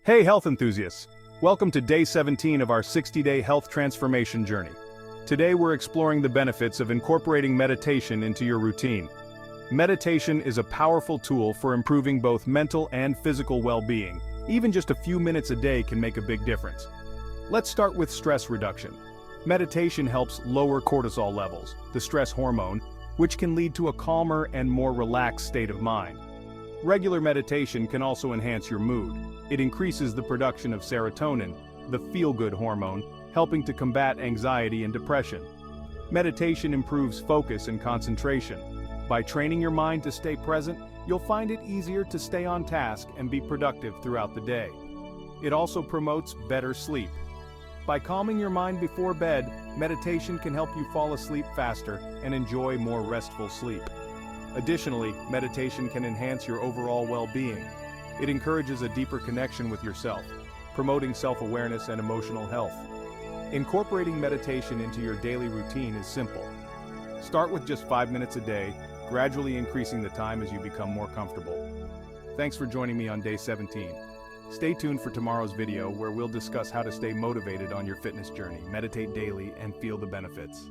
Hey health enthusiasts! Welcome to day 17 of our 60-day health transformation journey. Today we're exploring the benefits of incorporating meditation into your routine. Meditation is a powerful tool for improving both mental and physical well-being. Even just a few minutes a day can make a big difference. Let's start with stress reduction. Meditation helps lower cortisol levels, the stress hormone, which can lead to a calmer and more relaxed state of mind. Regular meditation can also enhance your mood. It increases the production of serotonin, the feel-good hormone, helping to combat anxiety and depression. Meditation improves focus and concentration. By training your mind to stay present, you'll find it easier to stay on task and be productive throughout the day. It also promotes better sleep. By calming your mind before bed, meditation can help you fall asleep faster and enjoy more restful sleep. Additionally, meditation can enhance your overall well-being. It encourages a deeper connection with yourself, promoting self-awareness and emotional health. Incorporating meditation into your daily routine is simple. Start with just 5 minutes a day, gradually increasing the time as you become more comfortable. Thanks for joining me on day 17. Stay tuned for tomorrow's video where we'll discuss how to stay motivated on your fitness journey, meditate daily, and feel the benefits.